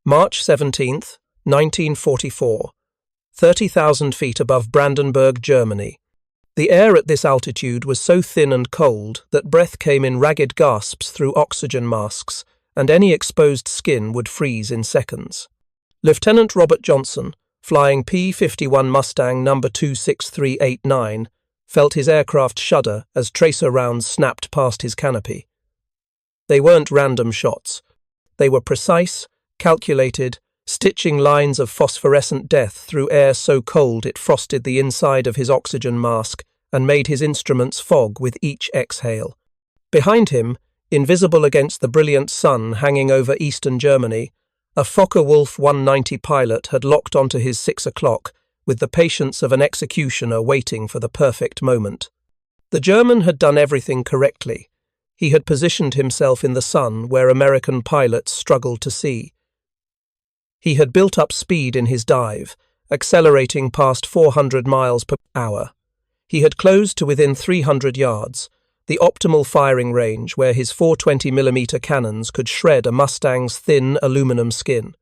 March 17th, 1944. 30,000 feet above Brandenburg, Germany. The air at this altitude was so thin and cold that breath came in ragged gasps through oxygen masks, and any exposed skin would freeze in seconds. Lieutenant Robert Johnson, flying P-51 Mustang number 26389, felt his aircraft shudder as tracer rounds snapped past his canopy. They weren't random shots. They were precise, calculated, stitching lines of phosphorescent death through air so cold it frosted the inside of his oxygen mask and made his instruments fog with each exhale. Behind him, invisible against the brilliant sun hanging over eastern Germany, a Focke-Wulf 190 pilot had locked onto his 6 o'clock with the patience of an executioner waiting for the perfect moment. The German had done everything correctly. He had positioned himself in the sun where American pilots struggled to see. He had built up speed in his dive, accelerating past 400 miles per hour. He had closed to within 300 yards, the optimal firing range where his 420mm cannons could shred a Mustang's thin aluminum skin.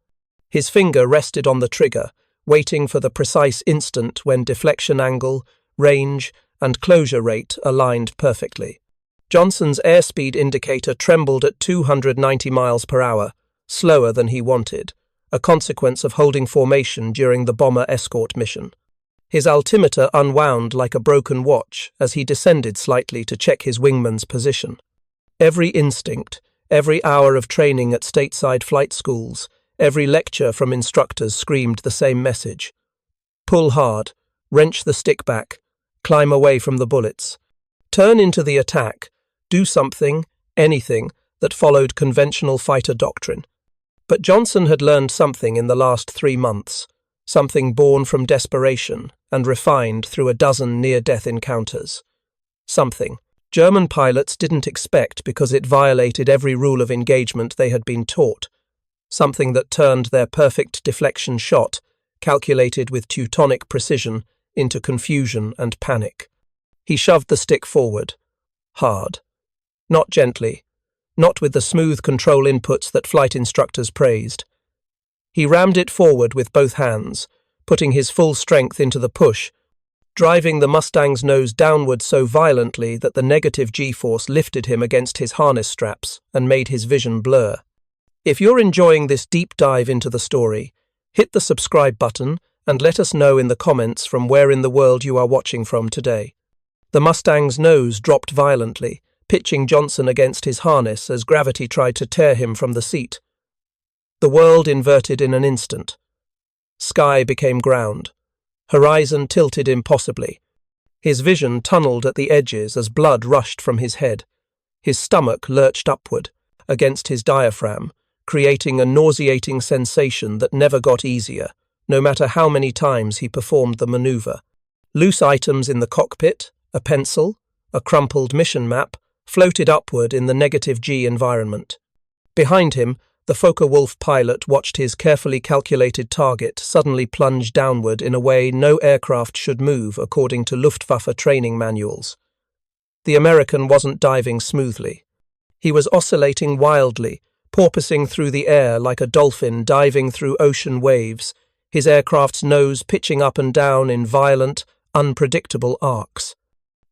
His finger rested on the trigger, waiting for the precise instant when deflection angle, range, and closure rate aligned perfectly. Johnson's airspeed indicator trembled at 290 miles per hour, slower than he wanted, a consequence of holding formation during the bomber escort mission. His altimeter unwound like a broken watch as he descended slightly to check his wingman's position. Every instinct, every hour of training at stateside flight schools, every lecture from instructors screamed the same message. Pull hard, wrench the stick back, climb away from the bullets. Turn into the attack, do something, anything, that followed conventional fighter doctrine. But Johnson had learned something in the last 3 months, something born from desperation and refined through a dozen near-death encounters. Something German pilots didn't expect because it violated every rule of engagement they had been taught. Something that turned their perfect deflection shot, calculated with Teutonic precision, into confusion and panic. He shoved the stick forward. Hard. Not gently. Not with the smooth control inputs that flight instructors praised. He rammed it forward with both hands, putting his full strength into the push, driving the Mustang's nose downward so violently that the negative G-force lifted him against his harness straps and made his vision blur. If you're enjoying this deep dive into the story, hit the subscribe button and let us know in the comments from where in the world you are watching from today. The Mustang's nose dropped violently, pitching Johnson against his harness as gravity tried to tear him from the seat. The world inverted in an instant. Sky became ground. Horizon tilted impossibly. His vision tunneled at the edges as blood rushed from his head. His stomach lurched upward, against his diaphragm, creating a nauseating sensation that never got easier, no matter how many times he performed the maneuver. Loose items in the cockpit, a pencil, a crumpled mission map, floated upward in the negative G environment. Behind him, the Focke-Wulf pilot watched his carefully calculated target suddenly plunge downward in a way no aircraft should move according to Luftwaffe training manuals. The American wasn't diving smoothly. He was oscillating wildly, porpoising through the air like a dolphin diving through ocean waves, his aircraft's nose pitching up and down in violent, unpredictable arcs.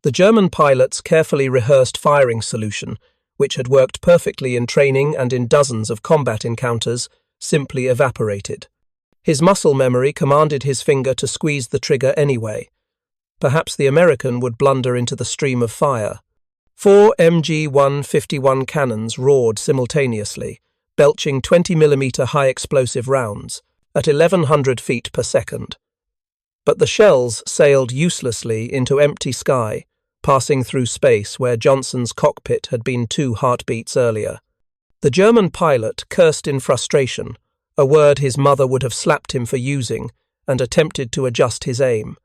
The German pilot's carefully rehearsed firing solution, which had worked perfectly in training and in dozens of combat encounters, simply evaporated. His muscle memory commanded his finger to squeeze the trigger anyway. Perhaps the American would blunder into the stream of fire. 4 MG-151 cannons roared simultaneously, belching 20mm high-explosive rounds at 1,100 feet per second. But the shells sailed uselessly into empty sky, passing through space where Johnson's cockpit had been 2 heartbeats earlier. The German pilot cursed in frustration, a word his mother would have slapped him for using, and attempted to adjust his aim.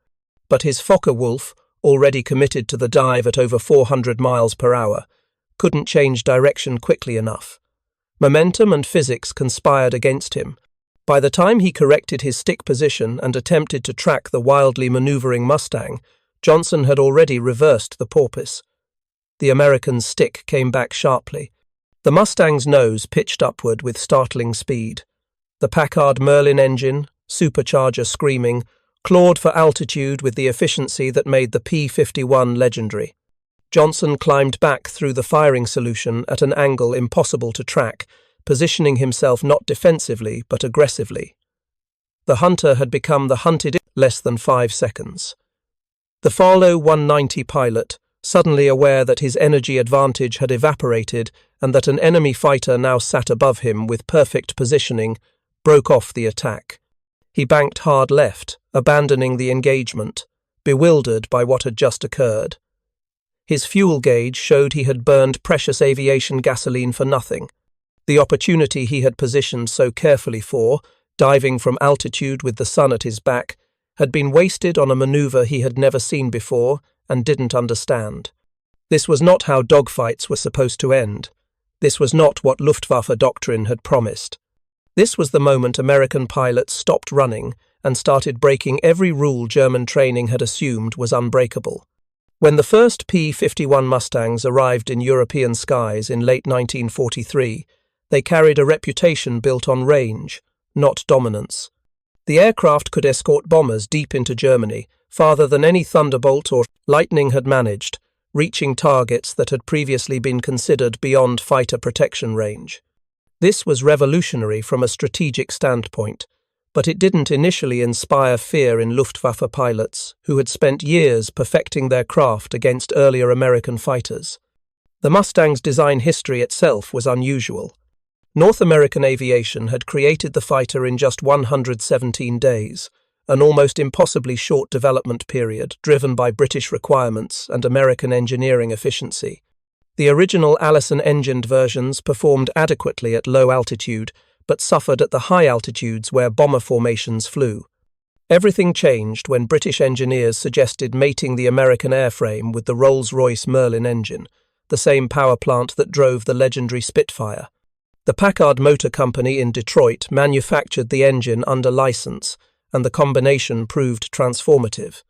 But his Focke-Wulf, already committed to the dive at over 400 miles per hour, couldn't change direction quickly enough. Momentum and physics conspired against him. By the time he corrected his stick position and attempted to track the wildly maneuvering Mustang, Johnson had already reversed the porpoise. The American's stick came back sharply. The Mustang's nose pitched upward with startling speed. The Packard Merlin engine, supercharger screaming, clawed for altitude with the efficiency that made the P-51 legendary. Johnson climbed back through the firing solution at an angle impossible to track, positioning himself not defensively but aggressively. The Hunter had become the hunted in less than 5 seconds. The Farlow 190 pilot, suddenly aware that his energy advantage had evaporated and that an enemy fighter now sat above him with perfect positioning, broke off the attack. He banked hard left, abandoning the engagement, bewildered by what had just occurred. His fuel gauge showed he had burned precious aviation gasoline for nothing. The opportunity he had positioned so carefully for, diving from altitude with the sun at his back, had been wasted on a maneuver he had never seen before and didn't understand. This was not how dogfights were supposed to end. This was not what Luftwaffe doctrine had promised. This was the moment American pilots stopped running and started breaking every rule German training had assumed was unbreakable. When the first P-51 Mustangs arrived in European skies in late 1943, they carried a reputation built on range, not dominance. The aircraft could escort bombers deep into Germany, farther than any Thunderbolt or Lightning had managed, reaching targets that had previously been considered beyond fighter protection range. This was revolutionary from a strategic standpoint, but it didn't initially inspire fear in Luftwaffe pilots, who had spent years perfecting their craft against earlier American fighters. The Mustang's design history itself was unusual. North American aviation had created the fighter in just 117 days, an almost impossibly short development period driven by British requirements and American engineering efficiency. The original Allison-engined versions performed adequately at low altitude, but suffered at the high altitudes where bomber formations flew. Everything changed when British engineers suggested mating the American airframe with the Rolls-Royce Merlin engine, the same power plant that drove the legendary Spitfire. The Packard Motor Company in Detroit manufactured the engine under license, and the combination proved transformative.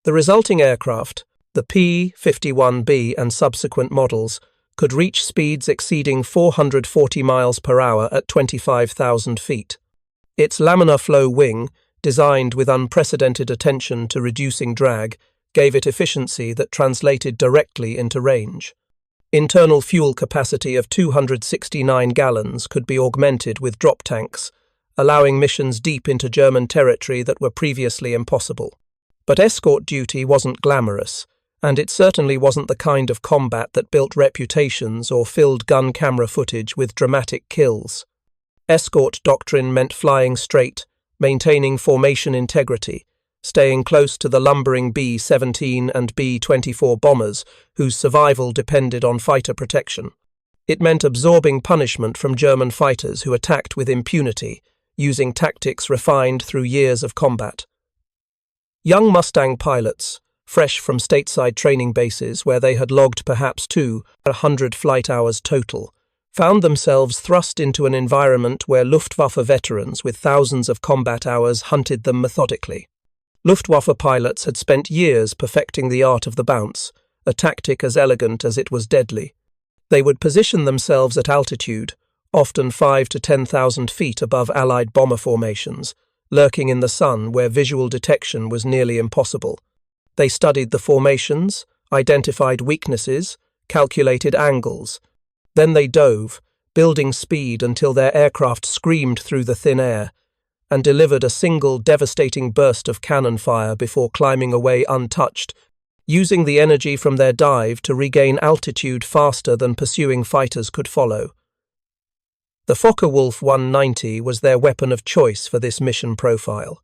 The resulting aircraft, the P-51B and subsequent models, could reach speeds exceeding 440 miles per hour at 25,000 feet. Its laminar flow wing, designed with unprecedented attention to reducing drag, gave it efficiency that translated directly into range. Internal fuel capacity of 269 gallons could be augmented with drop tanks, allowing missions deep into German territory that were previously impossible. But escort duty wasn't glamorous, and it certainly wasn't the kind of combat that built reputations or filled gun camera footage with dramatic kills. Escort doctrine meant flying straight, maintaining formation integrity, staying close to the lumbering B-17 and B-24 bombers whose survival depended on fighter protection. It meant absorbing punishment from German fighters who attacked with impunity, using tactics refined through years of combat. Young Mustang pilots, fresh from stateside training bases where they had logged perhaps 200 flight hours total, found themselves thrust into an environment where Luftwaffe veterans with thousands of combat hours hunted them methodically. Luftwaffe pilots had spent years perfecting the art of the bounce, a tactic as elegant as it was deadly. They would position themselves at altitude, often 5,000 to 10,000 feet above Allied bomber formations, lurking in the sun where visual detection was nearly impossible. They studied the formations, identified weaknesses, calculated angles. Then they dove, building speed until their aircraft screamed through the thin air, and delivered a single devastating burst of cannon fire before climbing away untouched, using the energy from their dive to regain altitude faster than pursuing fighters could follow. The Focke-Wulf 190 was their weapon of choice for this mission profile.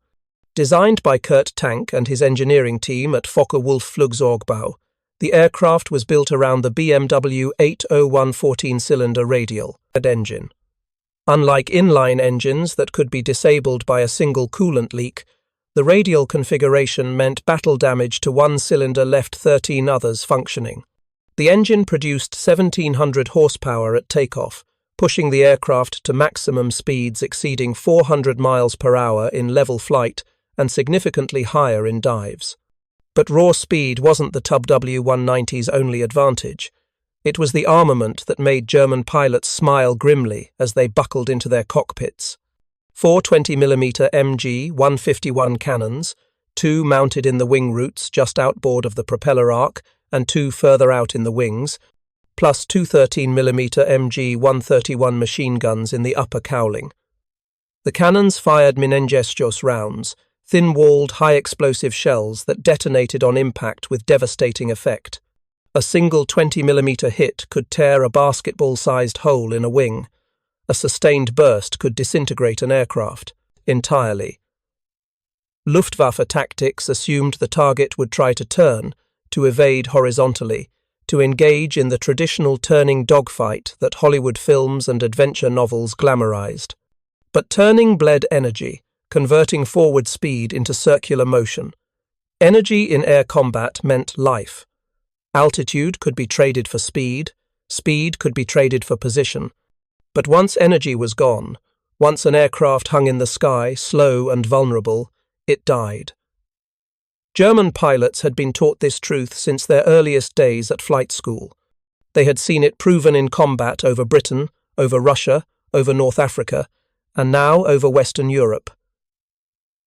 Designed by Kurt Tank and his engineering team at Focke-Wulf Flugzeugbau, the aircraft was built around the BMW 801 14-cylinder radial engine. Unlike inline engines that could be disabled by a single coolant leak, the radial configuration meant battle damage to one cylinder left 13 others functioning. The engine produced 1,700 horsepower at takeoff, pushing the aircraft to maximum speeds exceeding 400 miles per hour in level flight and significantly higher in dives. But raw speed wasn't the TW-190's only advantage. It was the armament that made German pilots smile grimly as they buckled into their cockpits. 4 20mm MG 151 cannons, 2 mounted in the wing roots just outboard of the propeller arc and 2 further out in the wings, plus 2 13mm MG 131 machine guns in the upper cowling. The cannons fired meningestos rounds, thin-walled, high-explosive shells that detonated on impact with devastating effect. A single 20mm hit could tear a basketball-sized hole in a wing. A sustained burst could disintegrate an aircraft entirely. Luftwaffe tactics assumed the target would try to turn, to evade horizontally, to engage in the traditional turning dogfight that Hollywood films and adventure novels glamorized. But turning bled energy, converting forward speed into circular motion. Energy in air combat meant life. Altitude could be traded for speed, speed could be traded for position. But once energy was gone, once an aircraft hung in the sky, slow and vulnerable, it died. German pilots had been taught this truth since their earliest days at flight school. They had seen it proven in combat over Britain, over Russia, over North Africa, and now over Western Europe.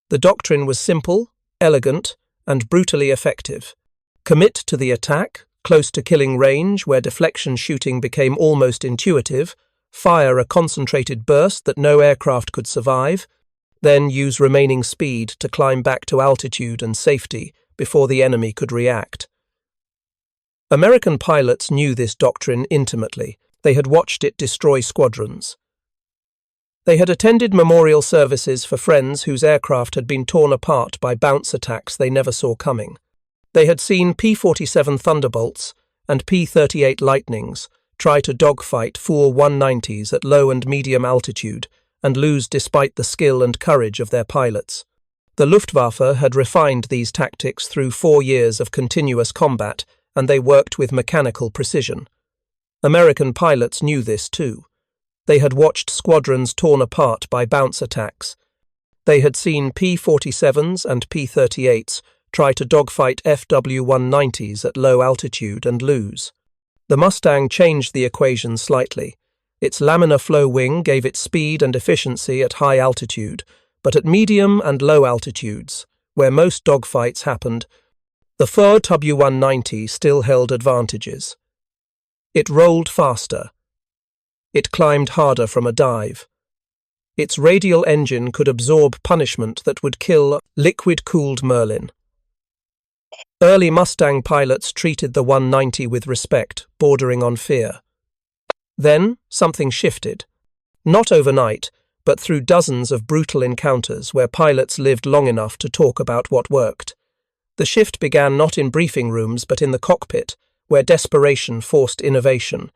The doctrine was simple, elegant, and brutally effective. Commit to the attack, close to killing range where deflection shooting became almost intuitive, fire a concentrated burst that no aircraft could survive, then use remaining speed to climb back to altitude and safety before the enemy could react. American pilots knew this doctrine intimately. They had watched it destroy squadrons. They had attended memorial services for friends whose aircraft had been torn apart by bounce attacks they never saw coming. They had seen P-47 Thunderbolts and P-38 Lightnings try to dogfight four 190's at low and medium altitude and lose despite the skill and courage of their pilots. The Luftwaffe had refined these tactics through 4 years of continuous combat, and they worked with mechanical precision. American pilots knew this too. They had watched squadrons torn apart by bounce attacks. They had seen P-47s and P-38s try to dogfight FW-190's at low altitude and lose. The Mustang changed the equation slightly. Its laminar flow wing gave it speed and efficiency at high altitude, but at medium and low altitudes, where most dogfights happened, the FW-190 still held advantages. It rolled faster. It climbed harder from a dive. Its radial engine could absorb punishment that would kill liquid-cooled Merlin. Early Mustang pilots treated the 190 with respect, bordering on fear. Then, something shifted. Not overnight, but through dozens of brutal encounters where pilots lived long enough to talk about what worked. The shift began not in briefing rooms but in the cockpit, where desperation forced innovation.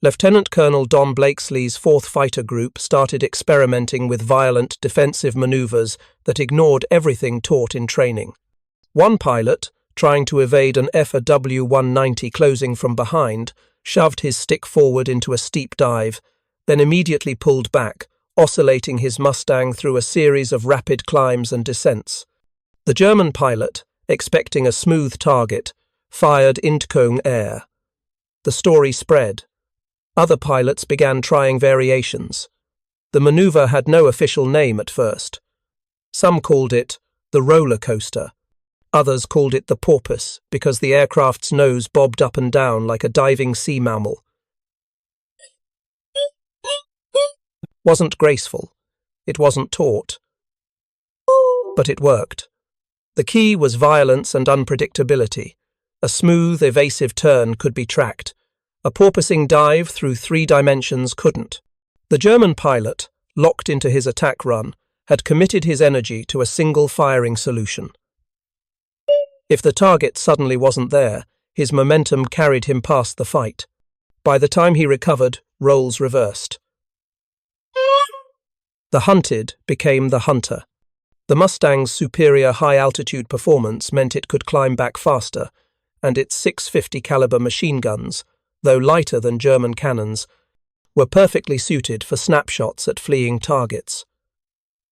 Lieutenant Colonel Don Blakesley's 4th Fighter Group started experimenting with violent defensive maneuvers that ignored everything taught in training. One pilot, trying to evade an FW-190 closing from behind, shoved his stick forward into a steep dive, then immediately pulled back, oscillating his Mustang through a series of rapid climbs and descents. The German pilot, expecting a smooth target, fired Intcone air. The story spread. Other pilots began trying variations. The maneuver had no official name at first. Some called it the roller coaster. Others called it the porpoise because the aircraft's nose bobbed up and down like a diving sea mammal. Wasn't graceful. It wasn't taught. But it worked. The key was violence and unpredictability. A smooth, evasive turn could be tracked. A porpoising dive through 3 dimensions couldn't. The German pilot, locked into his attack run, had committed his energy to a single firing solution. If the target suddenly wasn't there, his momentum carried him past the fight. By the time he recovered, roles reversed. The hunted became the hunter. The Mustang's superior high-altitude performance meant it could climb back faster, and its 650 caliber machine guns, though lighter than German cannons, were perfectly suited for snapshots at fleeing targets.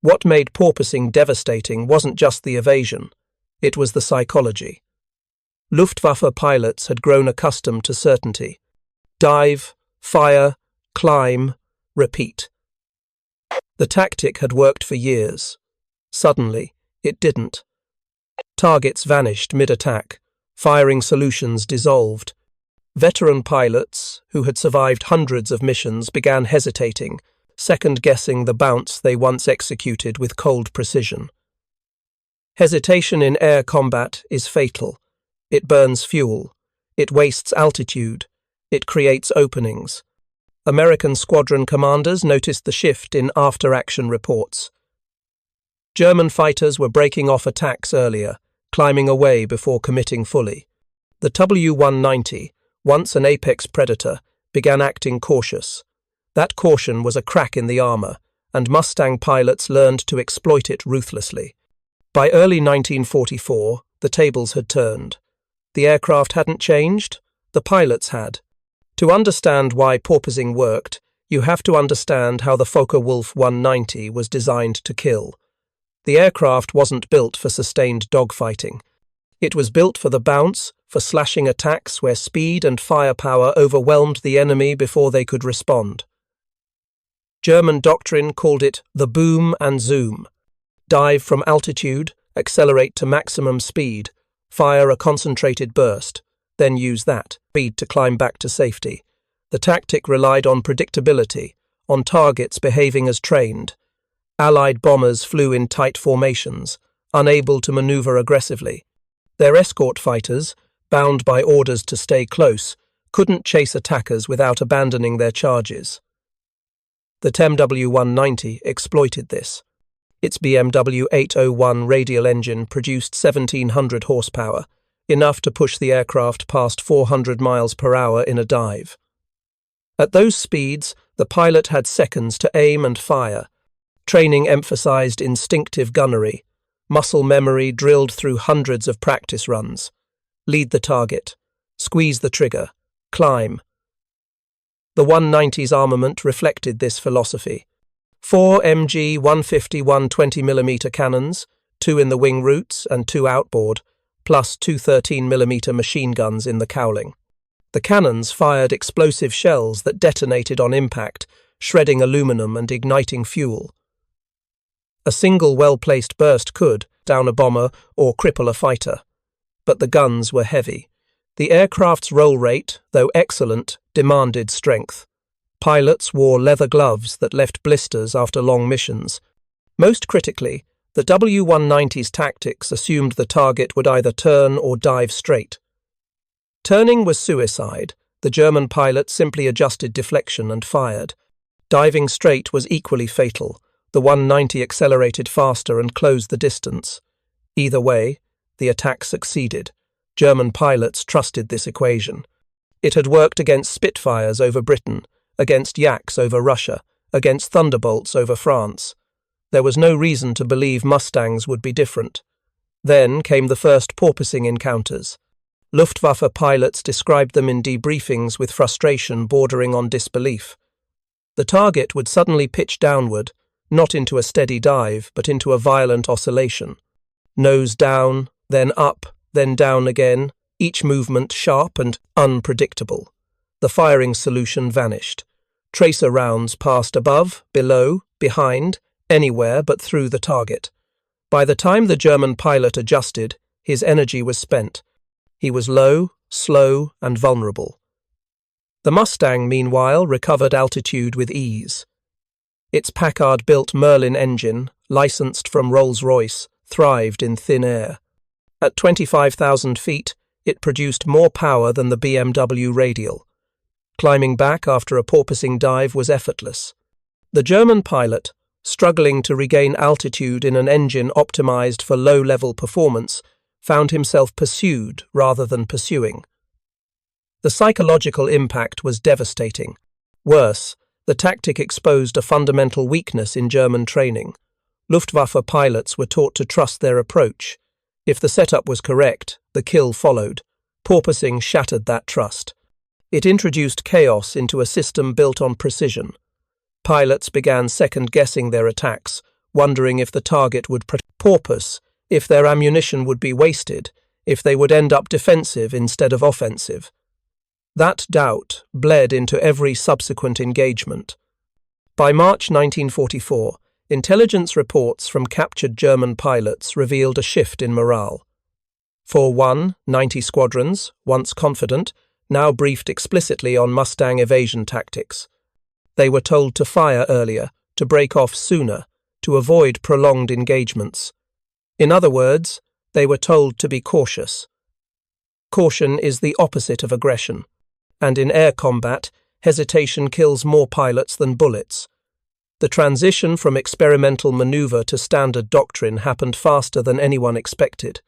What made porpoising devastating wasn't just the evasion. It was the psychology. Luftwaffe pilots had grown accustomed to certainty. Dive, fire, climb, repeat. The tactic had worked for years. Suddenly, it didn't. Targets vanished mid-attack, firing solutions dissolved. Veteran pilots, who had survived hundreds of missions, began hesitating, second-guessing the bounce they once executed with cold precision. Hesitation in air combat is fatal. It burns fuel. It wastes altitude. It creates openings. American squadron commanders noticed the shift in after-action reports. German fighters were breaking off attacks earlier, climbing away before committing fully. The W-190, once an apex predator, began acting cautious. That caution was a crack in the armor, and Mustang pilots learned to exploit it ruthlessly. By early 1944, the tables had turned. The aircraft hadn't changed, the pilots had. To understand why porpoising worked, you have to understand how the Focke-Wulf 190 was designed to kill. The aircraft wasn't built for sustained dogfighting. It was built for the bounce, for slashing attacks where speed and firepower overwhelmed the enemy before they could respond. German doctrine called it the boom and zoom. Dive from altitude, accelerate to maximum speed, fire a concentrated burst, then use that speed to climb back to safety. The tactic relied on predictability, on targets behaving as trained. Allied bombers flew in tight formations, unable to maneuver aggressively. Their escort fighters, bound by orders to stay close, couldn't chase attackers without abandoning their charges. The TEM-W190 exploited this. Its BMW 801 radial engine produced 1,700 horsepower, enough to push the aircraft past 400 miles per hour in a dive. At those speeds, the pilot had seconds to aim and fire. Training emphasized instinctive gunnery, muscle memory drilled through hundreds of practice runs. Lead the target, squeeze the trigger, climb. The 190's armament reflected this philosophy. 4 MG 150 120mm cannons, 2 in the wing roots and 2 outboard, plus 2 13mm machine guns in the cowling. The cannons fired explosive shells that detonated on impact, shredding aluminum and igniting fuel. A single well-placed burst could down a bomber or cripple a fighter. But the guns were heavy. The aircraft's roll rate, though excellent, demanded strength. Pilots wore leather gloves that left blisters after long missions. Most critically, the W-190's tactics assumed the target would either turn or dive straight. Turning was suicide. The German pilot simply adjusted deflection and fired. Diving straight was equally fatal. The 190 accelerated faster and closed the distance. Either way, the attack succeeded. German pilots trusted this equation. It had worked against Spitfires over Britain, against Yaks over Russia, against Thunderbolts over France. There was no reason to believe Mustangs would be different. Then came the first porpoising encounters. Luftwaffe pilots described them in debriefings with frustration bordering on disbelief. The target would suddenly pitch downward, not into a steady dive, but into a violent oscillation. Nose down, then up, then down again, each movement sharp and unpredictable. The firing solution vanished. Tracer rounds passed above, below, behind, anywhere but through the target. By the time the German pilot adjusted, his energy was spent. He was low, slow, and vulnerable. The Mustang, meanwhile, recovered altitude with ease. Its Packard-built Merlin engine, licensed from Rolls-Royce, thrived in thin air. At 25,000 feet, it produced more power than the BMW Radial. Climbing back after a porpoising dive was effortless. The German pilot, struggling to regain altitude in an engine optimized for low-level performance, found himself pursued rather than pursuing. The psychological impact was devastating. Worse, the tactic exposed a fundamental weakness in German training. Luftwaffe pilots were taught to trust their approach. If the setup was correct, the kill followed. Porpoising shattered that trust. It introduced chaos into a system built on precision. Pilots began second-guessing their attacks, wondering if the target would porpoise, if their ammunition would be wasted, if they would end up defensive instead of offensive. That doubt bled into every subsequent engagement. By March 1944, intelligence reports from captured German pilots revealed a shift in morale. 190 squadrons, once confident, now briefed explicitly on Mustang evasion tactics. They were told to fire earlier, to break off sooner, to avoid prolonged engagements. In other words, they were told to be cautious. Caution is the opposite of aggression, and in air combat, hesitation kills more pilots than bullets. The transition from experimental maneuver to standard doctrine happened faster than anyone expected.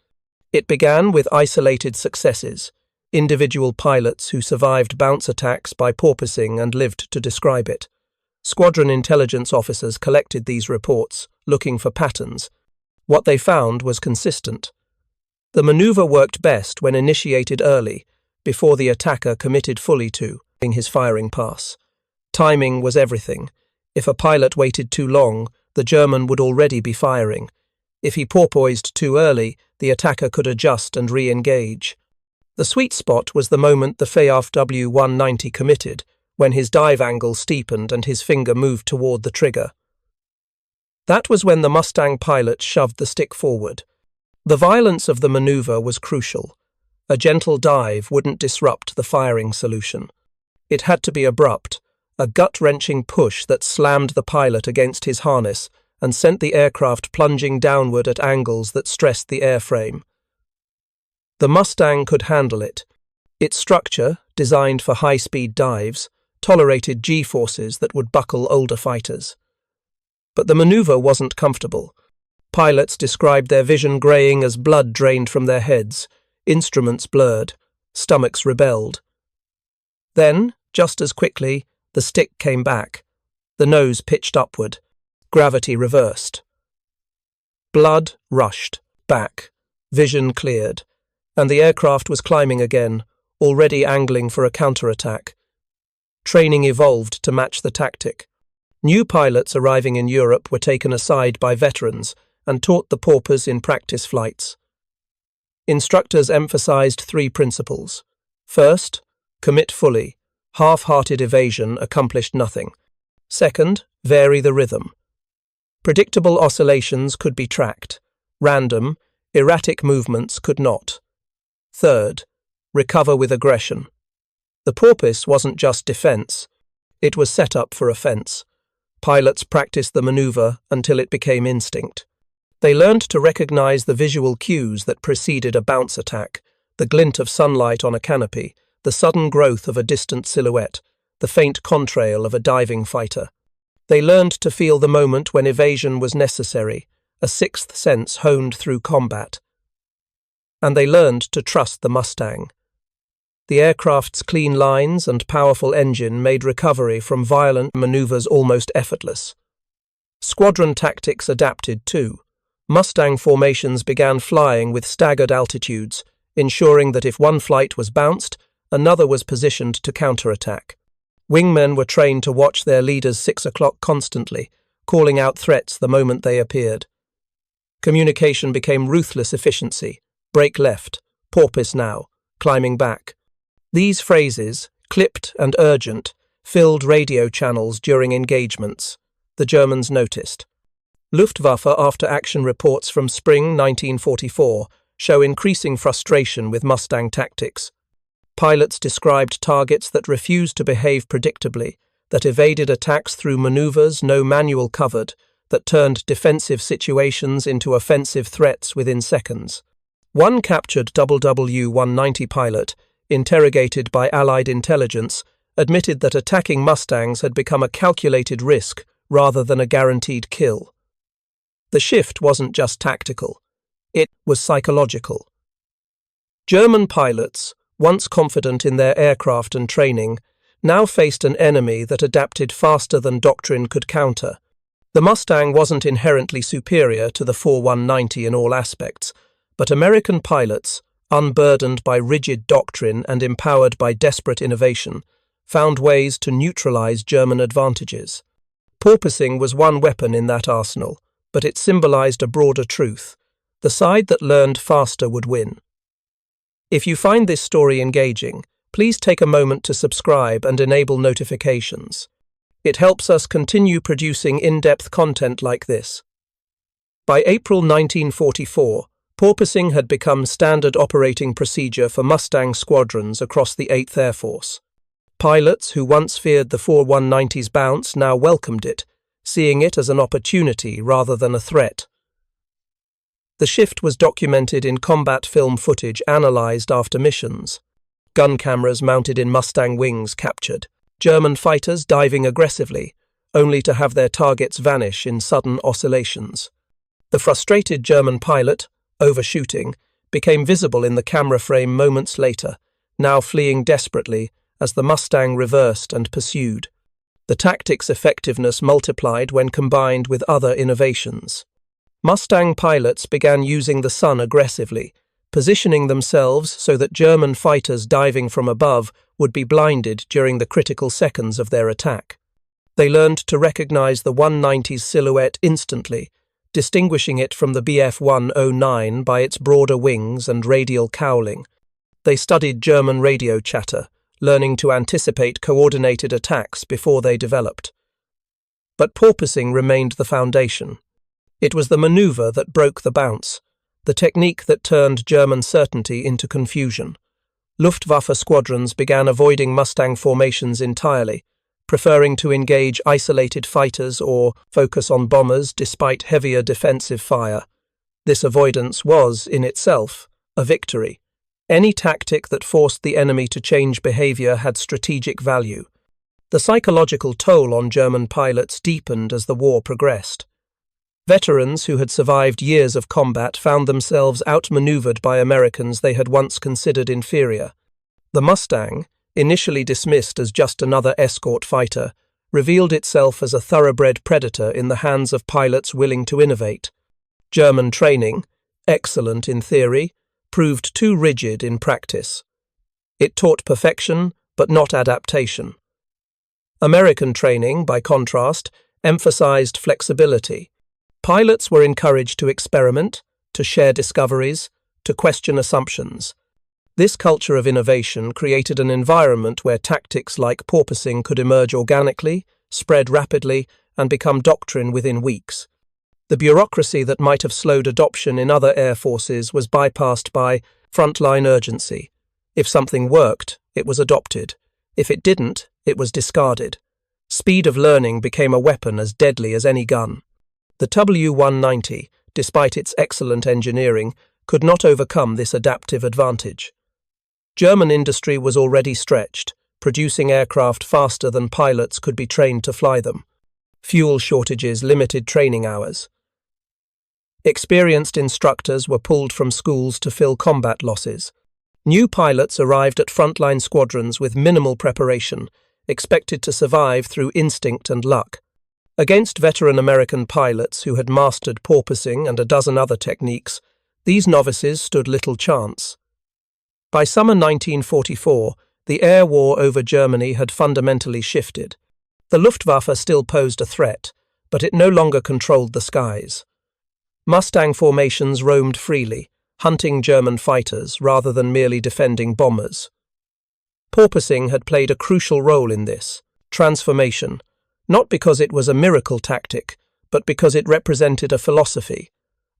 It began with isolated successes, individual pilots who survived bounce attacks by porpoising and lived to describe it. Squadron intelligence officers collected these reports, looking for patterns. What they found was consistent. The maneuver worked best when initiated early, before the attacker committed fully to his firing pass. Timing was everything. If a pilot waited too long, the German would already be firing. If he porpoised too early, the attacker could adjust and re-engage. The sweet spot was the moment the Focke-Wulf 190 committed, when his dive angle steepened and his finger moved toward the trigger. That was when the Mustang pilot shoved the stick forward. The violence of the maneuver was crucial. A gentle dive wouldn't disrupt the firing solution. It had to be abrupt, a gut-wrenching push that slammed the pilot against his harness and sent the aircraft plunging downward at angles that stressed the airframe. The Mustang could handle it. Its structure, designed for high-speed dives, tolerated G-forces that would buckle older fighters. But the maneuver wasn't comfortable. Pilots described their vision graying as blood drained from their heads, instruments blurred, stomachs rebelled. Then, just as quickly, the stick came back. The nose pitched upward. Gravity reversed. Blood rushed back. Vision cleared. And the aircraft was climbing again, already angling for a counterattack. Training evolved to match the tactic. New pilots arriving in Europe were taken aside by veterans and taught the porpoise in practice flights. Instructors emphasized 3 principles. First, commit fully. Half-hearted evasion accomplished nothing. Second, vary the rhythm. Predictable oscillations could be tracked. Random, erratic movements could not. Third, recover with aggression. The porpoise wasn't just defense. It was set up for offense. Pilots practiced the maneuver until it became instinct. They learned to recognize the visual cues that preceded a bounce attack, the glint of sunlight on a canopy, the sudden growth of a distant silhouette, the faint contrail of a diving fighter. They learned to feel the moment when evasion was necessary, a sixth sense honed through combat. And they learned to trust the Mustang. The aircraft's clean lines and powerful engine made recovery from violent maneuvers almost effortless. Squadron tactics adapted too. Mustang formations began flying with staggered altitudes, ensuring that if one flight was bounced, another was positioned to counterattack. Wingmen were trained to watch their leaders 6 o'clock constantly, calling out threats the moment they appeared. Communication became ruthless efficiency. Break left, porpoise now, climbing back. These phrases, clipped and urgent, filled radio channels during engagements. The Germans noticed. Luftwaffe after-action reports from spring 1944 show increasing frustration with Mustang tactics. Pilots described targets that refused to behave predictably, that evaded attacks through maneuvers no manual covered, that turned defensive situations into offensive threats within seconds. One captured WW-190 pilot, interrogated by Allied intelligence, admitted that attacking Mustangs had become a calculated risk rather than a guaranteed kill. The shift wasn't just tactical. It was psychological. German pilots, once confident in their aircraft and training, now faced an enemy that adapted faster than doctrine could counter. The Mustang wasn't inherently superior to the 190 in all aspects, but American pilots, unburdened by rigid doctrine and empowered by desperate innovation, found ways to neutralize German advantages. Porpoising was one weapon in that arsenal, but it symbolized a broader truth. The side that learned faster would win. If you find this story engaging, please take a moment to subscribe and enable notifications. It helps us continue producing in-depth content like this. By April 1944, porpoising had become standard operating procedure for Mustang squadrons across the 8th Air Force. Pilots who once feared the 190's bounce now welcomed it, seeing it as an opportunity rather than a threat. The shift was documented in combat film footage analyzed after missions. Gun cameras mounted in Mustang wings captured German fighters diving aggressively, only to have their targets vanish in sudden oscillations. The frustrated German pilot, overshooting, became visible in the camera frame moments later, now fleeing desperately as the Mustang reversed and pursued. The tactic's effectiveness multiplied when combined with other innovations. Mustang pilots began using the sun aggressively, positioning themselves so that German fighters diving from above would be blinded during the critical seconds of their attack. They learned to recognize the 190's silhouette instantly, distinguishing it from the Bf 109 by its broader wings and radial cowling. They studied German radio chatter, learning to anticipate coordinated attacks before they developed. But porpoising remained the foundation. It was the maneuver that broke the bounce, the technique that turned German certainty into confusion. Luftwaffe squadrons began avoiding Mustang formations entirely, preferring to engage isolated fighters or focus on bombers despite heavier defensive fire. This avoidance was, in itself, a victory. Any tactic that forced the enemy to change behavior had strategic value. The psychological toll on German pilots deepened as the war progressed. Veterans who had survived years of combat found themselves outmaneuvered by Americans they had once considered inferior. The Mustang, initially dismissed as just another escort fighter, revealed itself as a thoroughbred predator in the hands of pilots willing to innovate. German training, excellent in theory, proved too rigid in practice. It taught perfection, but not adaptation. American training, by contrast, emphasized flexibility. Pilots were encouraged to experiment, to share discoveries, to question assumptions. This culture of innovation created an environment where tactics like porpoising could emerge organically, spread rapidly, and become doctrine within weeks. The bureaucracy that might have slowed adoption in other air forces was bypassed by frontline urgency. If something worked, it was adopted. If it didn't, it was discarded. Speed of learning became a weapon as deadly as any gun. The W190, despite its excellent engineering, could not overcome this adaptive advantage. German industry was already stretched, producing aircraft faster than pilots could be trained to fly them. Fuel shortages limited training hours. Experienced instructors were pulled from schools to fill combat losses. New pilots arrived at frontline squadrons with minimal preparation, expected to survive through instinct and luck. Against veteran American pilots who had mastered porpoising and a dozen other techniques, these novices stood little chance. By summer 1944, the air war over Germany had fundamentally shifted. The Luftwaffe still posed a threat, but it no longer controlled the skies. Mustang formations roamed freely, hunting German fighters rather than merely defending bombers. Porpoising had played a crucial role in this transformation, not because it was a miracle tactic, but because it represented a philosophy.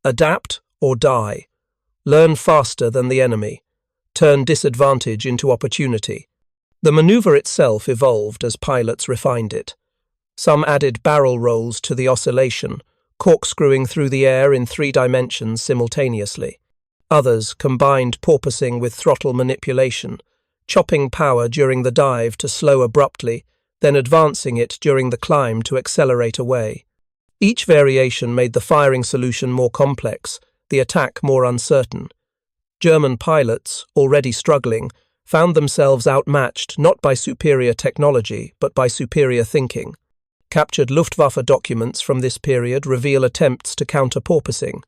Adapt or die. Learn faster than the enemy. Turn disadvantage into opportunity. The maneuver itself evolved as pilots refined it. Some added barrel rolls to the oscillation, corkscrewing through the air in 3 dimensions simultaneously. Others combined porpoising with throttle manipulation, chopping power during the dive to slow abruptly, then advancing it during the climb to accelerate away. Each variation made the firing solution more complex, the attack more uncertain. German pilots, already struggling, found themselves outmatched not by superior technology, but by superior thinking. Captured Luftwaffe documents from this period reveal attempts to counter porpoising.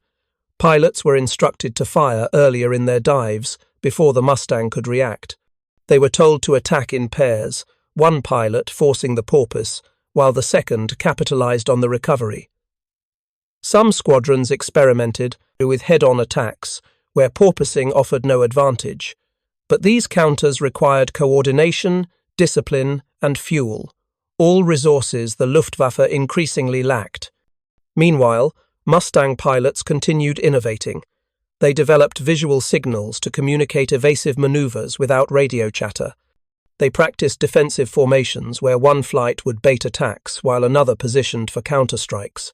Pilots were instructed to fire earlier in their dives, before the Mustang could react. They were told to attack in pairs, one pilot forcing the porpoise, while the second capitalized on the recovery. Some squadrons experimented with head-on attacks, where porpoising offered no advantage, but these counters required coordination, discipline, and fuel, all resources the Luftwaffe increasingly lacked. Meanwhile, Mustang pilots continued innovating. They developed visual signals to communicate evasive maneuvers without radio chatter. They practiced defensive formations where one flight would bait attacks while another positioned for counterstrikes.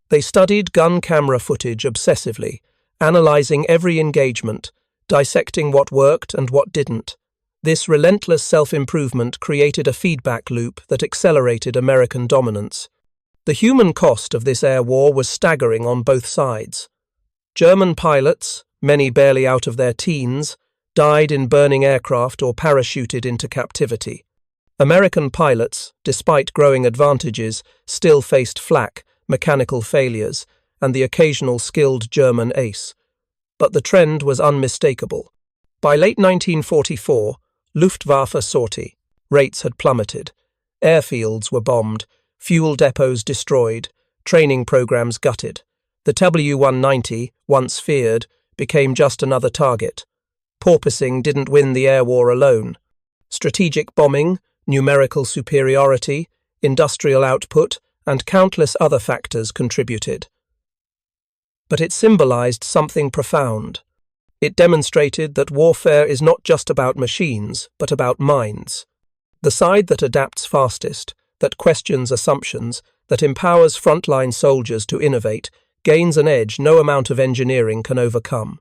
They studied gun camera footage obsessively, analyzing every engagement, dissecting what worked and what didn't. This relentless self-improvement created a feedback loop that accelerated American dominance. The human cost of this air war was staggering on both sides. German pilots, many barely out of their teens, died in burning aircraft or parachuted into captivity. American pilots, despite growing advantages, still faced flak, mechanical failures, and the occasional skilled German ace. But the trend was unmistakable. By late 1944, Luftwaffe sortie. Rates had plummeted. Airfields were bombed, fuel depots destroyed, training programs gutted. The W-190, once feared, became just another target. Porpoising didn't win the air war alone. Strategic bombing, numerical superiority, industrial output, and countless other factors contributed. But it symbolized something profound. It demonstrated that warfare is not just about machines, but about minds. The side that adapts fastest, that questions assumptions, that empowers frontline soldiers to innovate, gains an edge no amount of engineering can overcome.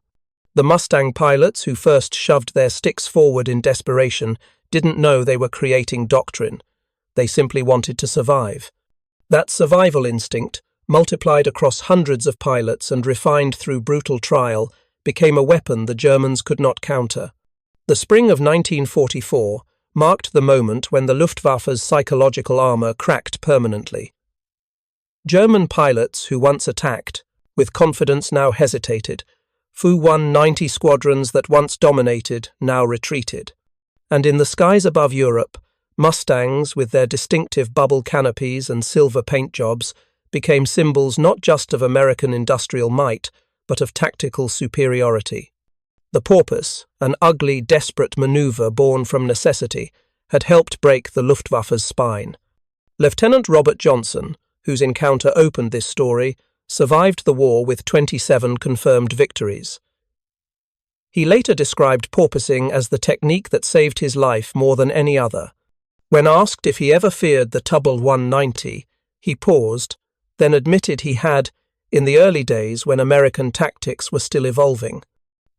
The Mustang pilots who first shoved their sticks forward in desperation didn't know they were creating doctrine. They simply wanted to survive. That survival instinct, multiplied across hundreds of pilots and refined through brutal trial, became a weapon the Germans could not counter. The spring of 1944 marked the moment when the Luftwaffe's psychological armor cracked permanently. German pilots who once attacked, with confidence now hesitated. Fu-190 squadrons that once dominated now retreated. And in the skies above Europe, Mustangs with their distinctive bubble canopies and silver paint jobs became symbols not just of American industrial might, but of tactical superiority. The Porpoise, an ugly, desperate maneuver born from necessity, had helped break the Luftwaffe's spine. Lieutenant Robert Johnson, whose encounter opened this story, survived the war with 27 confirmed victories. He later described porpoising as the technique that saved his life more than any other. When asked if he ever feared the W-190, he paused, then admitted he had, in the early days when American tactics were still evolving.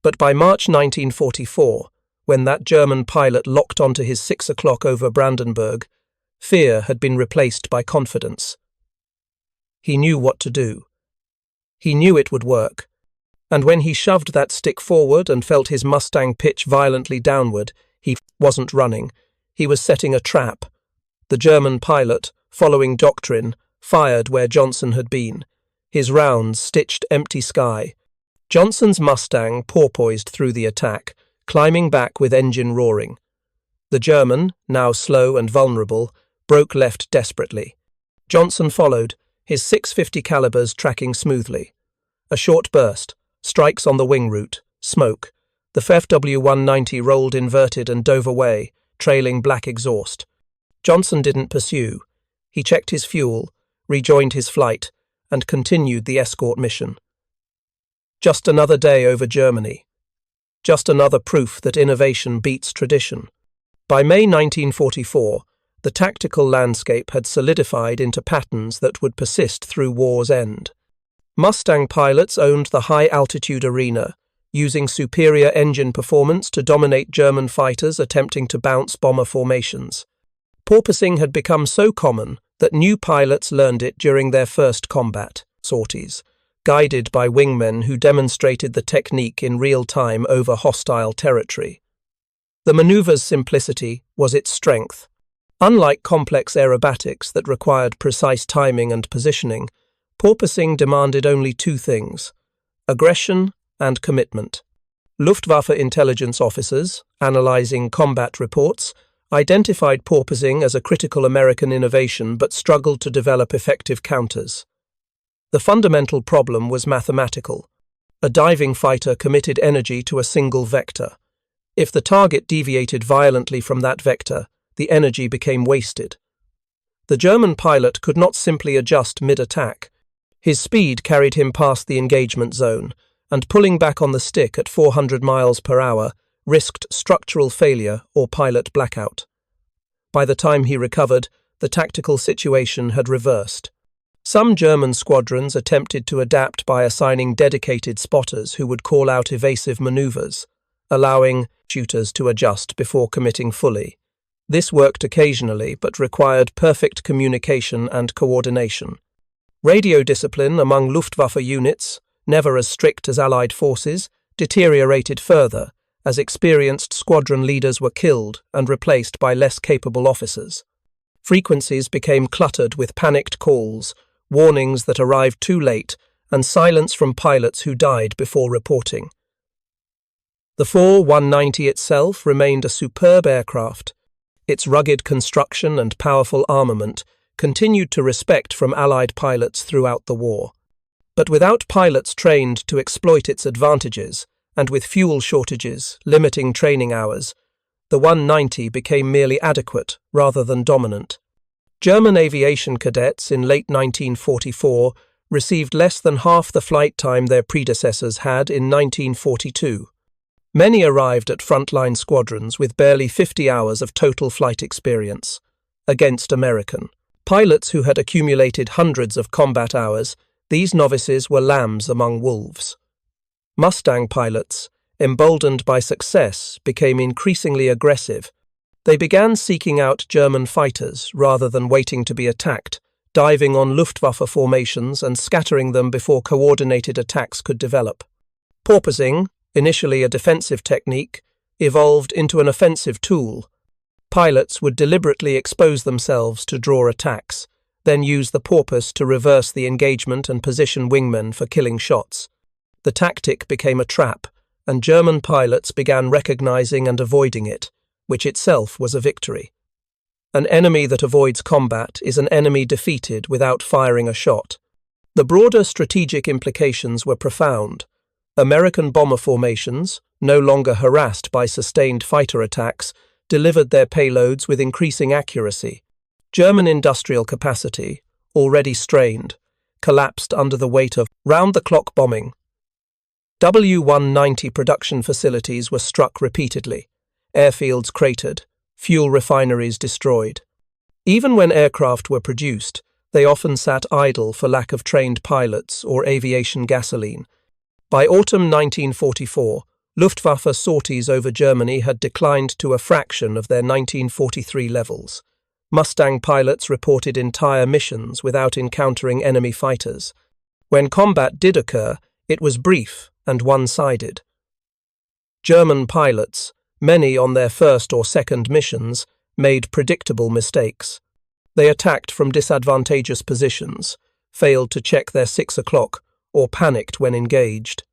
But by March 1944, when that German pilot locked onto his 6 o'clock over Brandenburg, fear had been replaced by confidence. He knew what to do. He knew it would work. And when he shoved that stick forward and felt his Mustang pitch violently downward, he wasn't running. He was setting a trap. The German pilot, following doctrine, fired where Johnson had been. His rounds stitched empty sky. Johnson's Mustang porpoised through the attack, climbing back with engine roaring. The German, now slow and vulnerable, broke left desperately. Johnson followed, his 650 calibers tracking smoothly. A short burst, strikes on the wing root, smoke. The FW-190 rolled inverted and dove away, trailing black exhaust. Johnson didn't pursue. He checked his fuel, rejoined his flight, and continued the escort mission. Just another day over Germany. Just another proof that innovation beats tradition. By May 1944, the tactical landscape had solidified into patterns that would persist through war's end. Mustang pilots owned the high-altitude arena, using superior engine performance to dominate German fighters attempting to bounce bomber formations. Porpoising had become so common that new pilots learned it during their first combat sorties, guided by wingmen who demonstrated the technique in real time over hostile territory. The maneuver's simplicity was its strength. Unlike complex aerobatics that required precise timing and positioning, porpoising demanded only two things: aggression and commitment. Luftwaffe intelligence officers, analyzing combat reports, identified porpoising as a critical American innovation but struggled to develop effective counters. The fundamental problem was mathematical. A diving fighter committed energy to a single vector. If the target deviated violently from that vector, the energy became wasted. The German pilot could not simply adjust mid-attack. His speed carried him past the engagement zone, and pulling back on the stick at 400 miles per hour risked structural failure or pilot blackout. By the time he recovered, the tactical situation had reversed. Some German squadrons attempted to adapt by assigning dedicated spotters who would call out evasive maneuvers, allowing shooters to adjust before committing fully. This worked occasionally but required perfect communication and coordination. Radio discipline among Luftwaffe units, never as strict as Allied forces, deteriorated further as experienced squadron leaders were killed and replaced by less capable officers. Frequencies became cluttered with panicked calls, warnings that arrived too late, and silence from pilots who died before reporting. The 190 itself remained a superb aircraft. Its rugged construction and powerful armament continued to respect from Allied pilots throughout the war. But without pilots trained to exploit its advantages, and with fuel shortages limiting training hours, the 190 became merely adequate rather than dominant. German aviation cadets in late 1944 received less than half the flight time their predecessors had in 1942. Many arrived at frontline squadrons with barely 50 hours of total flight experience. Against American pilots who had accumulated hundreds of combat hours, these novices were lambs among wolves. Mustang pilots, emboldened by success, became increasingly aggressive. They began seeking out German fighters rather than waiting to be attacked, diving on Luftwaffe formations and scattering them before coordinated attacks could develop. Porpoising, initially a defensive technique, evolved into an offensive tool. Pilots would deliberately expose themselves to draw attacks, then use the porpoise to reverse the engagement and position wingmen for killing shots. The tactic became a trap, and German pilots began recognizing and avoiding it, which itself was a victory. An enemy that avoids combat is an enemy defeated without firing a shot. The broader strategic implications were profound. American bomber formations, no longer harassed by sustained fighter attacks, delivered their payloads with increasing accuracy. German industrial capacity, already strained, collapsed under the weight of round-the-clock bombing. W-190 production facilities were struck repeatedly, airfields cratered, fuel refineries destroyed. Even when aircraft were produced, they often sat idle for lack of trained pilots or aviation gasoline. By autumn 1944, Luftwaffe sorties over Germany had declined to a fraction of their 1943 levels. Mustang pilots reported entire missions without encountering enemy fighters. When combat did occur, it was brief and one-sided. German pilots, many on their first or second missions, made predictable mistakes. They attacked from disadvantageous positions, failed to check their 6 o'clock, or panicked when engaged.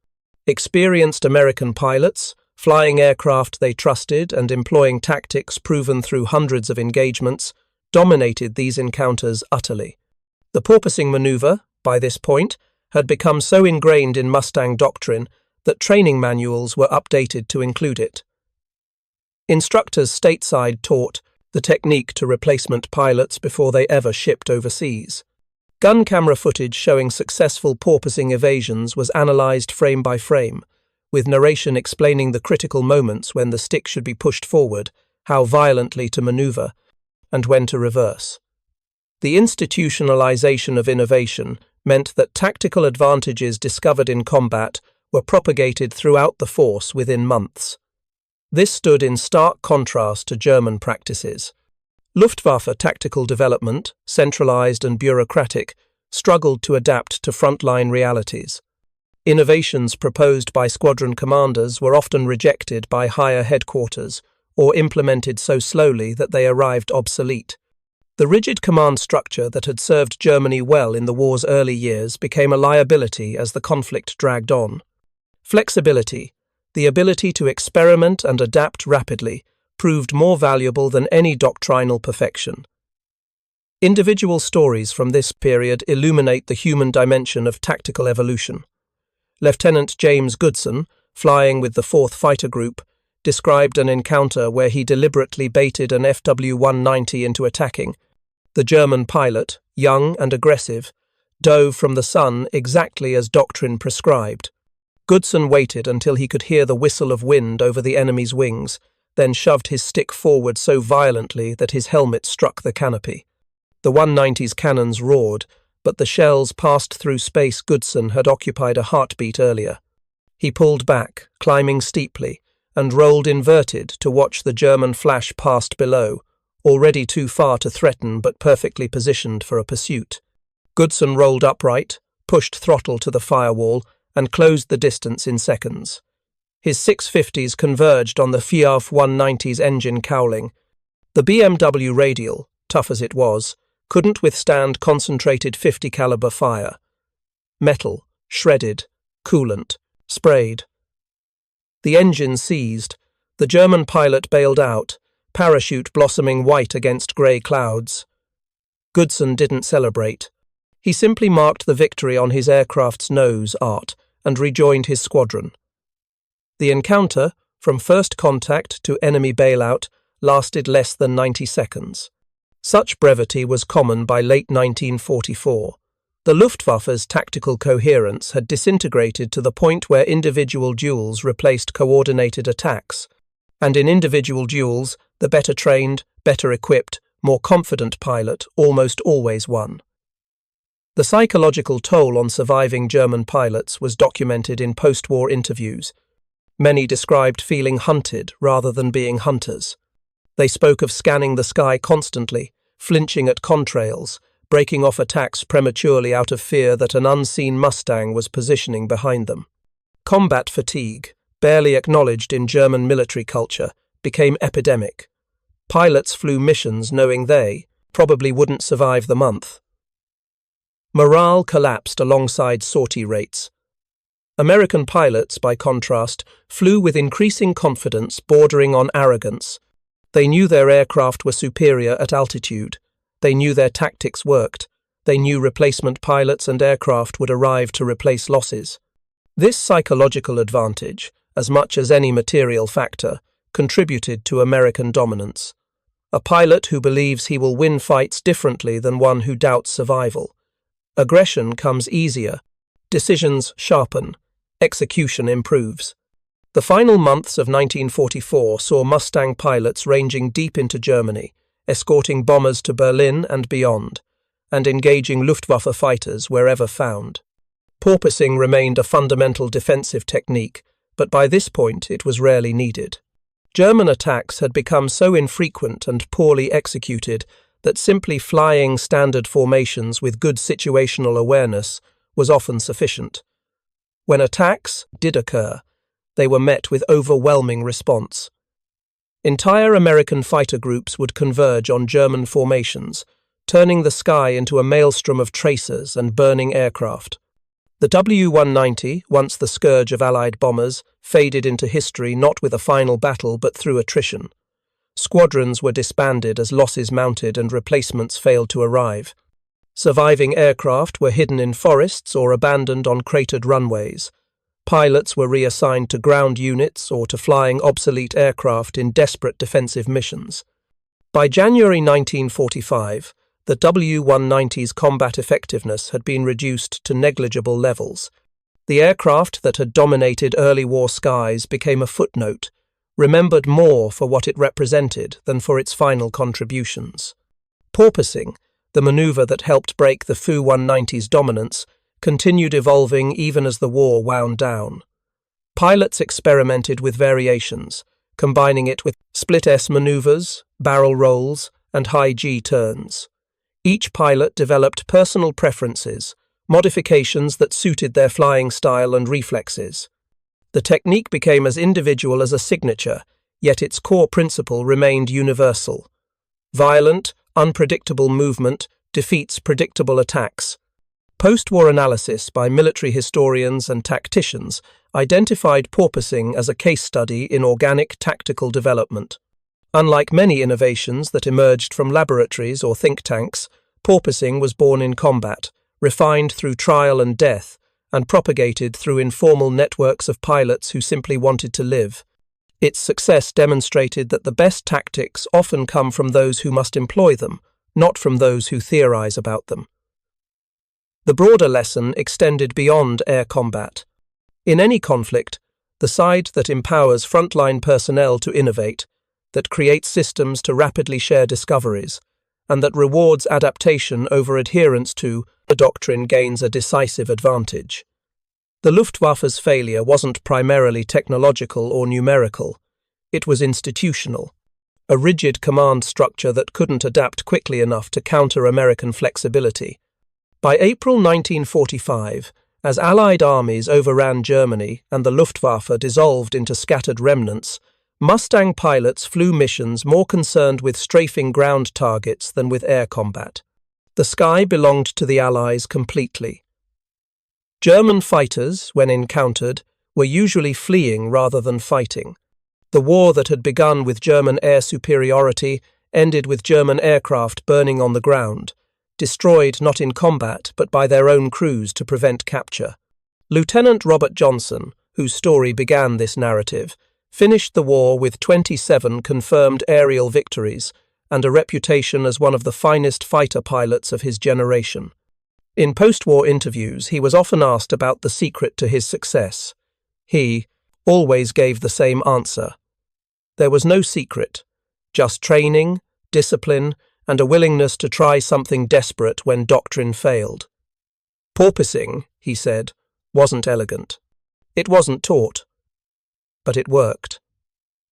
Experienced American pilots, flying aircraft they trusted and employing tactics proven through hundreds of engagements, dominated these encounters utterly. The porpoising maneuver, by this point, had become so ingrained in Mustang doctrine that training manuals were updated to include it. Instructors stateside taught the technique to replacement pilots before they ever shipped overseas. Gun camera footage showing successful porpoising evasions was analyzed frame by frame, with narration explaining the critical moments when the stick should be pushed forward, how violently to maneuver, and when to reverse. The institutionalization of innovation meant that tactical advantages discovered in combat were propagated throughout the force within months. This stood in stark contrast to German practices. Luftwaffe tactical development, centralized and bureaucratic, struggled to adapt to frontline realities. Innovations proposed by squadron commanders were often rejected by higher headquarters or implemented so slowly that they arrived obsolete. The rigid command structure that had served Germany well in the war's early years became a liability as the conflict dragged on. Flexibility, the ability to experiment and adapt rapidly, proved more valuable than any doctrinal perfection. Individual stories from this period illuminate the human dimension of tactical evolution. Lieutenant James Goodson, flying with the 4th Fighter Group, described an encounter where he deliberately baited an FW-190 into attacking. The German pilot, young and aggressive, dove from the sun exactly as doctrine prescribed. Goodson waited until he could hear the whistle of wind over the enemy's wings, then shoved his stick forward so violently that his helmet struck the canopy. The 190's cannons roared, but the shells passed through space Goodson had occupied a heartbeat earlier. He pulled back, climbing steeply, and rolled inverted to watch the German flash past below, already too far to threaten but perfectly positioned for a pursuit. Goodson rolled upright, pushed throttle to the firewall, and closed the distance in seconds. His 650s converged on the Focke-Wulf 190's engine cowling. The BMW Radial, tough as it was, couldn't withstand concentrated 50 caliber fire. Metal, shredded, coolant, sprayed. The engine seized. The German pilot bailed out, parachute blossoming white against grey clouds. Goodson didn't celebrate. He simply marked the victory on his aircraft's nose art and rejoined his squadron. The encounter, from first contact to enemy bailout, lasted less than 90 seconds. Such brevity was common by late 1944. The Luftwaffe's tactical coherence had disintegrated to the point where individual duels replaced coordinated attacks, and in individual duels, the better trained, better equipped, more confident pilot almost always won. The psychological toll on surviving German pilots was documented in post-war interviews. Many described feeling hunted rather than being hunters. They spoke of scanning the sky constantly, flinching at contrails, breaking off attacks prematurely out of fear that an unseen Mustang was positioning behind them. Combat fatigue, barely acknowledged in German military culture, became epidemic. Pilots flew missions knowing they probably wouldn't survive the month. Morale collapsed alongside sortie rates. American pilots, by contrast, flew with increasing confidence bordering on arrogance. They knew their aircraft were superior at altitude. They knew their tactics worked. They knew replacement pilots and aircraft would arrive to replace losses. This psychological advantage, as much as any material factor, contributed to American dominance. A pilot who believes he will win fights differently than one who doubts survival. Aggression comes easier. Decisions sharpen. Execution improves. The final months of 1944 saw Mustang pilots ranging deep into Germany, escorting bombers to Berlin and beyond, and engaging Luftwaffe fighters wherever found. Porpoising remained a fundamental defensive technique, but by this point it was rarely needed. German attacks had become so infrequent and poorly executed that simply flying standard formations with good situational awareness was often sufficient. When attacks did occur, they were met with overwhelming response. Entire American fighter groups would converge on German formations, turning the sky into a maelstrom of tracers and burning aircraft. The W-190, once the scourge of Allied bombers, faded into history not with a final battle but through attrition. Squadrons were disbanded as losses mounted and replacements failed to arrive. Surviving aircraft were hidden in forests or abandoned on cratered runways. Pilots were reassigned to ground units or to flying obsolete aircraft in desperate defensive missions. By January 1945, the W-190's combat effectiveness had been reduced to negligible levels. The aircraft that had dominated early war skies became a footnote, remembered more for what it represented than for its final contributions. Porpoising, the maneuver that helped break the Fu-190's dominance, continued evolving even as the war wound down. Pilots experimented with variations, combining it with split-S maneuvers, barrel rolls, and high G turns. Each pilot developed personal preferences, modifications that suited their flying style and reflexes. The technique became as individual as a signature, yet its core principle remained universal. Violent, unpredictable movement defeats predictable attacks. Post-war analysis by military historians and tacticians identified porpoising as a case study in organic tactical development. Unlike many innovations that emerged from laboratories or think tanks, porpoising was born in combat, refined through trial and death, and propagated through informal networks of pilots who simply wanted to live. Its success demonstrated that the best tactics often come from those who must employ them, not from those who theorize about them. The broader lesson extended beyond air combat. In any conflict, the side that empowers frontline personnel to innovate, that creates systems to rapidly share discoveries, and that rewards adaptation over adherence to the doctrine gains a decisive advantage. The Luftwaffe's failure wasn't primarily technological or numerical. It was institutional, a rigid command structure that couldn't adapt quickly enough to counter American flexibility. By April 1945, as Allied armies overran Germany and the Luftwaffe dissolved into scattered remnants, Mustang pilots flew missions more concerned with strafing ground targets than with air combat. The sky belonged to the Allies completely. German fighters, when encountered, were usually fleeing rather than fighting. The war that had begun with German air superiority ended with German aircraft burning on the ground, destroyed not in combat but by their own crews to prevent capture. Lieutenant Robert Johnson, whose story began this narrative, finished the war with 27 confirmed aerial victories and a reputation as one of the finest fighter pilots of his generation. In post-war interviews, he was often asked about the secret to his success. He always gave the same answer. There was no secret, just training, discipline, and a willingness to try something desperate when doctrine failed. Porpoising, he said, wasn't elegant. It wasn't taught. But it worked.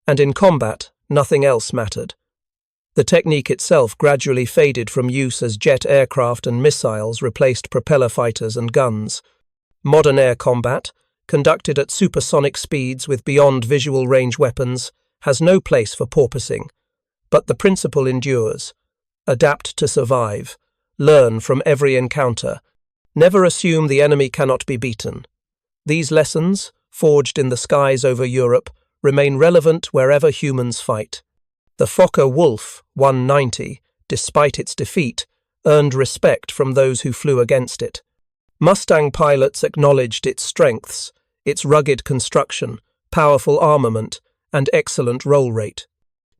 And in combat, nothing else mattered. The technique itself gradually faded from use as jet aircraft and missiles replaced propeller fighters and guns. Modern air combat, conducted at supersonic speeds with beyond visual range weapons, has no place for porpoising. But the principle endures. Adapt to survive. Learn from every encounter. Never assume the enemy cannot be beaten. These lessons, forged in the skies over Europe, remain relevant wherever humans fight. The Focke-Wulf 190, despite its defeat, earned respect from those who flew against it. Mustang pilots acknowledged its strengths, its rugged construction, powerful armament, and excellent roll rate.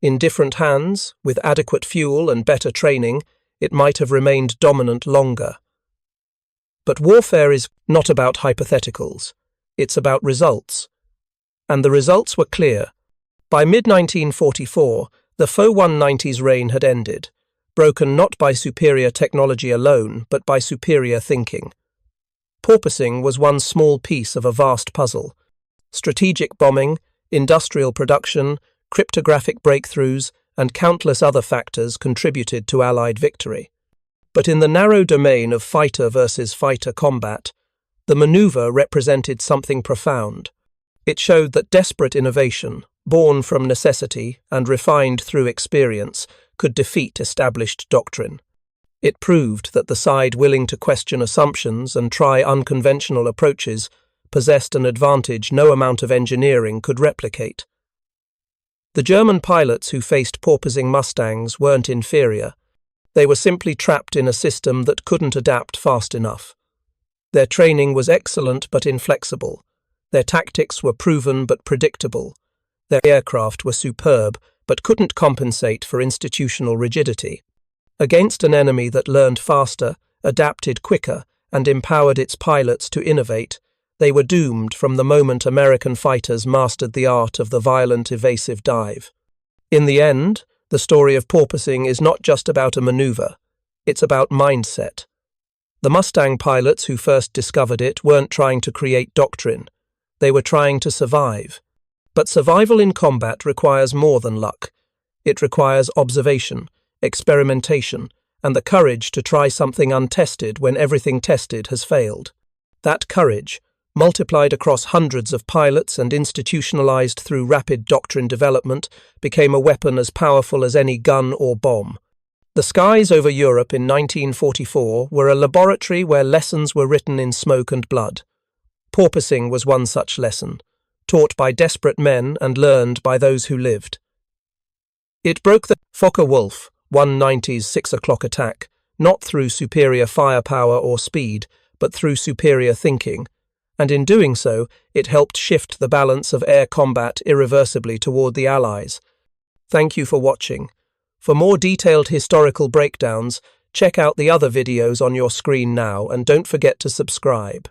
In different hands, with adequate fuel and better training, it might have remained dominant longer. But warfare is not about hypotheticals. It's about results. And the results were clear. By mid-1944, the Focke 190's reign had ended, broken not by superior technology alone, but by superior thinking. Porpoising was one small piece of a vast puzzle. Strategic bombing, industrial production, cryptographic breakthroughs, and countless other factors contributed to Allied victory. But in the narrow domain of fighter versus fighter combat, the maneuver represented something profound. It showed that desperate innovation, born from necessity and refined through experience, could defeat established doctrine. It proved that the side willing to question assumptions and try unconventional approaches possessed an advantage no amount of engineering could replicate. The German pilots who faced porpoising Mustangs weren't inferior. They were simply trapped in a system that couldn't adapt fast enough. Their training was excellent but inflexible. Their tactics were proven but predictable. Their aircraft were superb but couldn't compensate for institutional rigidity. Against an enemy that learned faster, adapted quicker, and empowered its pilots to innovate, they were doomed from the moment American fighters mastered the art of the violent, evasive dive. In the end, the story of porpoising is not just about a maneuver. It's about mindset. The Mustang pilots who first discovered it weren't trying to create doctrine. They were trying to survive. But survival in combat requires more than luck. It requires observation, experimentation, and the courage to try something untested when everything tested has failed. That courage, multiplied across hundreds of pilots and institutionalized through rapid doctrine development, became a weapon as powerful as any gun or bomb. The skies over Europe in 1944 were a laboratory where lessons were written in smoke and blood. Porpoising was one such lesson, taught by desperate men and learned by those who lived. It broke the Focke-Wulf 190's 6 o'clock attack, not through superior firepower or speed, but through superior thinking, and in doing so, it helped shift the balance of air combat irreversibly toward the Allies. Thank you for watching. For more detailed historical breakdowns, check out the other videos on your screen now and don't forget to subscribe.